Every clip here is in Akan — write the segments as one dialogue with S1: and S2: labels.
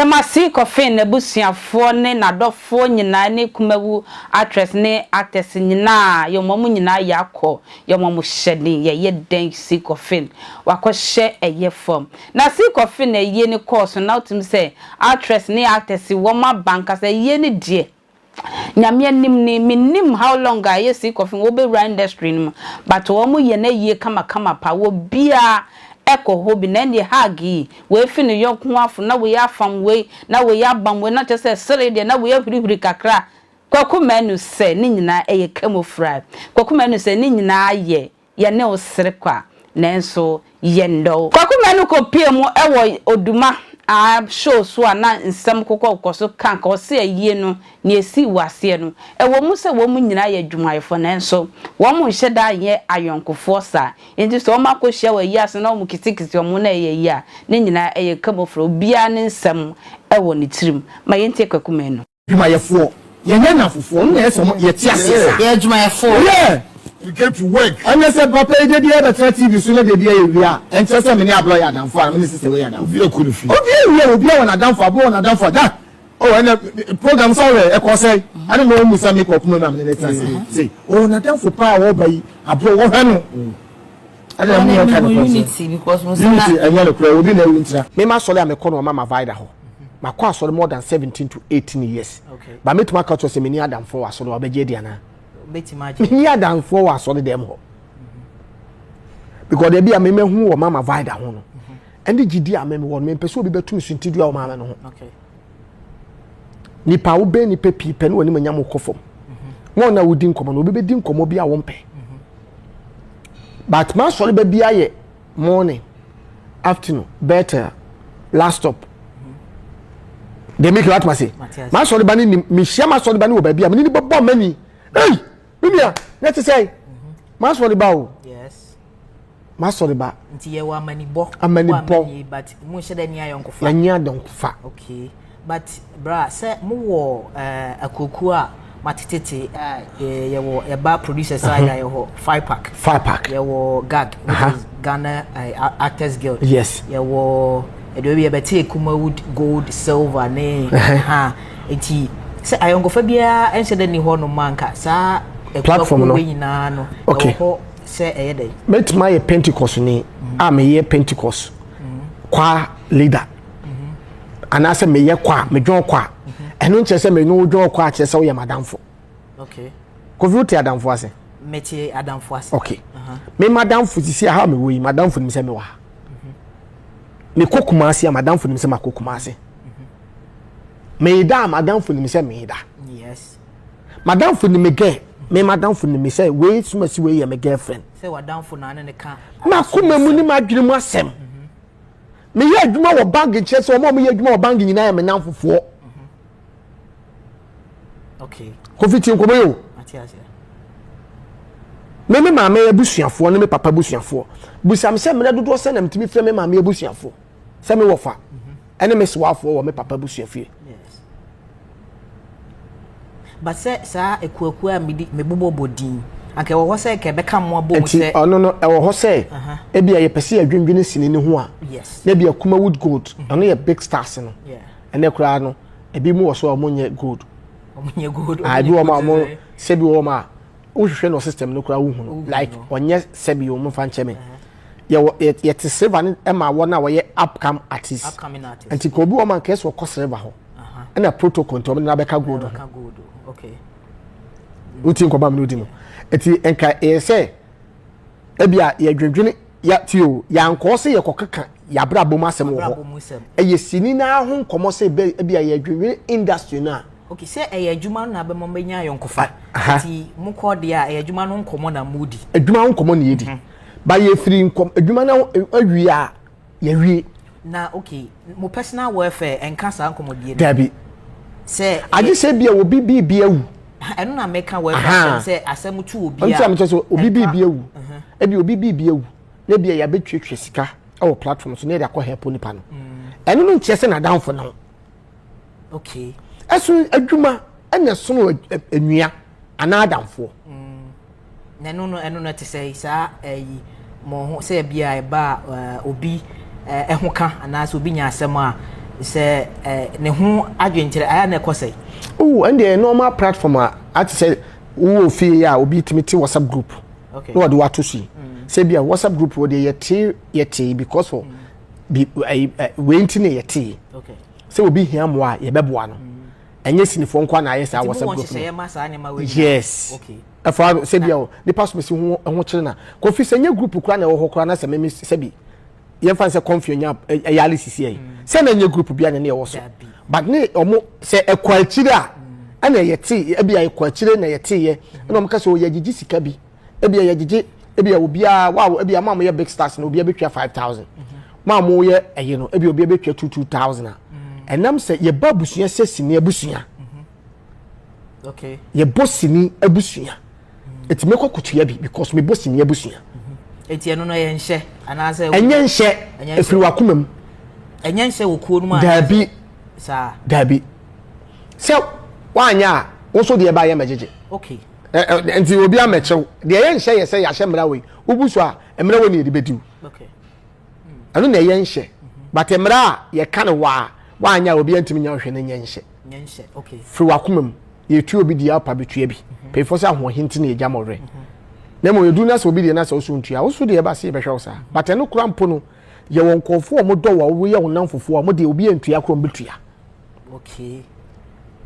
S1: Yama C-Confion na busuafo ne nadofo nyina ne Kumawood actress ne actors nyina yomomu nyina yakọ yomomu hyede ye den C-Confion wakọhye eye form na C-Confion na ye ne course na utim say actress ne actors woma banka say ye ne die nyame anim ni minim how long a ye C-Confion wo be run industry no but wo mu ye na ye kama pa wo bia eko hobi na ndi hagi we fi no yonko afo na we afam we na we abam we na tese sere de na we ahurihuri kakra Kwaku Manu se ni nyina eye camouflage Kwaku Manu se ni nyina ye ne osere kwa nenso yendo Kwaku Manu ko pie mu ewo oduma a show so na nsem kokoso kan ka o se ayie no ne esi wase no ewo mu se wo mu nyina ye dwumayefo nenso wo mu hyeda ye ayonkofo sa enti so ma ko hye wa yase na mu kitikiti o mu na ye ya ne nyina eye kamofro bia ne nsem ewo ne tirim ma yente Kwaku Manu
S2: dwumayefo ye nya na fofo na eso ye ti ase
S3: ye dwumayefo
S2: you get to work and say papa e dey there TV so na dey there area and say me ni ablo ya dan for me sister we ya dan obi ekurufi obi won dan for abo won dan for that oh and program sorry e ko say I don't know musa me Kwaku Manu am na say oh na dan for pa wo bai ablo wo hanu I don't know kind of
S3: unity because musa
S2: unity anya no kra obi na wuntra me ma sole am e kono mama vida ho makwa asole more than 17 to 18 years
S3: okay
S2: but me to ma culture say me ni adam for asole obeje dia na
S3: betimage
S2: me adam for asole dem ho because they be am me hu wo mama vida ho no and the gidi am me won me pese obi betum suntidu a wo mama no ho
S3: okay
S2: ni pa wo be ni pepi pe no woni manyam kofom won na wodi nkomo no obi be di nkomo bi a wo mpe but ma sole be bia ye morning afternoon better last stop they make what ma say ma sole ba ni mi hia ma sole ba ni wo ba bia me ni bobo mani hey mimia let say ma sole ba o
S3: yes
S2: ma sole ba
S3: nti ye wa amani bo but mu hye ni ayonkofa
S2: anya donkofa
S3: okay but bra say mu wo akoku a matitete ye wo e ba producer side ye ho 5 pack ye wo gag which is Ghana Actors Guild
S2: yes
S3: ye wo edo bi e beti Kumawood gold silver ne enti se ayongofa bia ense de ni ho no manka sa
S2: platform no
S3: nyina no ho se eyede
S2: met my Pentecost ni am ye Pentecost kwa leader anase me ye kwa me dwon kwa eno nche se me no dwon kwa che se wo ye madamfo
S3: okay
S2: ko vi uti adamfo ase
S3: meti adamfo ase
S2: okay me madamfo sisi ha me wo yi madamfo ni se me wa me kokuma ase madamfo ni se makokuma ase me da madamfo ni se me da
S3: yes
S2: madamfo ni me ge me madamfo ni me se we suma si we ye me girlfriend
S3: se wadamfo na ne ka
S2: makuma mu ni madwene mu asem me ye adwuma wo bank che so mo ye adwuma wo bank nyina ya me namfofo
S3: okay
S2: ko fiti ko boyo
S3: atiasia
S2: me mama ye busuafo ne me papa busuafo busam se me dodo se na mtimi fre me mama ye busuafo se me wofa ene me swafo wo me papa busuafo
S3: yes but se sa ekuaku a me bobo bodin anke wo ho se ke be kam mo abom se
S2: no e wo ho se e bia ye pese adwendwene sini ne ho a
S3: yes
S2: na bia Kumawood gold no ye big stars no
S3: yeah
S2: ene kura no e bi mu wo so omonye gold
S3: omonye gold
S2: a bi wo ma mo se bi wo ma wo hwehwe no system no kura wo hu no like onye se bi wo mo fa ncheme ye te silver ne e ma wo na wo ye upcoming artist anti ko bi wo ma nke so ko silver ho ena protocol to na be ka gold
S3: okay
S2: uti nko ba me odi no eti enka say e bia ye dwendwene ya tio ya nko se ye kokeka ya bra bom asem wo ho eye sini na ho nkomo se e bia ye dwendwene industry na
S3: okay say eye adwuma na be mo benya yonkofa eti mu ko de a eye adwuma no nkomo na mudi
S2: adwuma nkomo na yedi ba ye free nkom adwuma na awi a ye wi
S3: na okay mo personal welfare enka sa nkomo de
S2: dabi
S3: say
S2: agi se bia obi bibia wu
S3: eno na meka welfare say asem tu obi a
S2: nti am so obi bibia wu e bi obi bibia wu na bia ya betwetwe sika e wo platform so na ya kwa help nipa no eno no nche se na down for no
S3: okay
S2: esu adwuma enya so enua ana adamfo
S3: na eno no te say sa mo ho say bia e ba obi ehoka ana so obi nya asem a say ne ho adwentere aya na ekosai
S2: oh and the normal platform at say wo fi ya obi timiti WhatsApp group
S3: okay
S2: no what do to see say bia WhatsApp group wo dey yeti because for we ntine yeti
S3: okay
S2: say obi hia mo a ye beboa no enye sinifo nkwa na aye say WhatsApp group yes
S3: okay
S2: afa say bia the pass me si ho kire na kofi say nye group kura na wo ho kura na say me say bi ye fan say Confion nya yali sisi ai say na nye group bia na ne wo so but ne omo say ekwachire a ana yeti e bia ekwachire na yeti ye na omo ka say o yagigi sika bi e bia yagigi e bia obi a wow e bia mam ye big stars na obi a betwa 5000 mam ye eye no e bia obi a betwa 2000 enam say ye babusua sesini abusua
S3: okay
S2: ye bossini abusua eti mekọ kutua bi because me bossini abusua
S3: eti eno no ye nhye anase
S2: enye nhye efiri wakomam
S3: enye nhye wokuo no ma
S2: dabi
S3: sa
S2: dabi se wanya wo so de ba ye majeje
S3: okay
S2: enti obi amechew de ye nhye ye se ya hye mra we obusu a emra we ne de bediu
S3: okay
S2: anu na ye nhye but emra ye kan wa wanya obi antimi nya hwe ne nye nhye
S3: okay
S2: firi wakomam ye tu obi dia pa betua bi pe for say ho hinti na eja mọre na mo yedu na so obi dia na so so ntua wo so de ba se be hwe sa but eno kura mpo no ye won kofo o mo do wa wo ye wonam fofo o mo de obi antua kro mbetua
S3: okay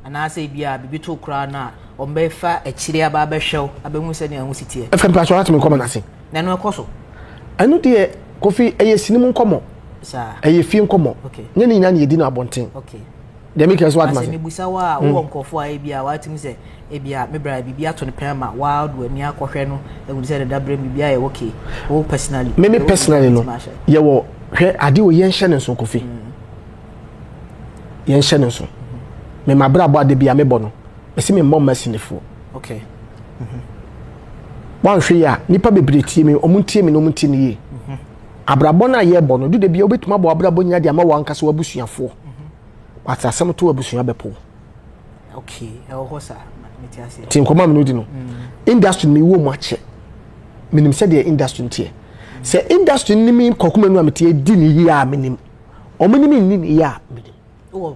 S3: anase bia bibi to kura na o mbefa akire aba behwew abemu se ne ahositie
S2: efem pa so atme komo na se
S3: na no ekoso
S2: anu de kofi eye sinim nkomo
S3: sa
S2: eye fi nkomo nye ni nyina na yedi na abonten
S3: okay
S2: de make us what ma
S3: se me busa wa wo nkofo a bia watim se bia me bra bibia to ne pema wild we ni akohwe no e would say da bra bibia ye okay wo personally
S2: me personally no ye wo hwe ade wo yen hye ne so kofi yen hye ne so me mabra bo ade bia me bo no me se me mom masinefo
S3: okay
S2: wan hwe ya nipa bebre tie me omuntie me no muntie ne ye abrabo na ye bo no du de bia obetuma bo abrabo nya de ama wankasa wabusuafo wata asem to abusua bepo
S3: okay e ho sa metiase
S2: tin koma me no di no industry me wo mu ache minim se de industry ntie se industry ni mi Kwaku Manu ametie di ni yi a minim o minim ni ni ya minim
S3: oh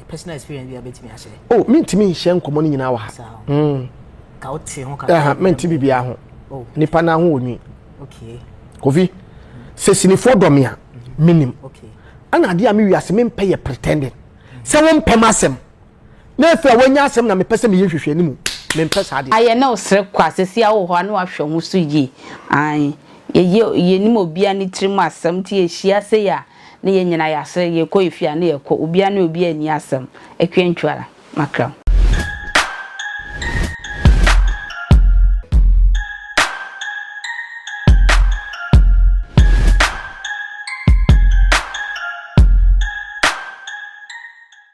S3: personal experience bi abetimi ase
S2: oh mintimi hye nkomo ni nyina wa ha
S3: ka ote ho ka
S2: menti bibia ho
S3: oh
S2: nipa na ho oni
S3: okay
S2: kofi se sinifo domia minim
S3: okay
S2: ana ade a me wiase me mpa ye pretending se won pem asem na efa wonya asem na me pese me yehwehwe ni mu me mpa sa ade
S1: aye na osre kwa sesi awo ho anu ahwe ho so yi an ye ni mo bia ni tirim asem ti ehia se ya na ye nyina ya se ye ko efia na ye ko obia na obi ani asem ekwentwara makra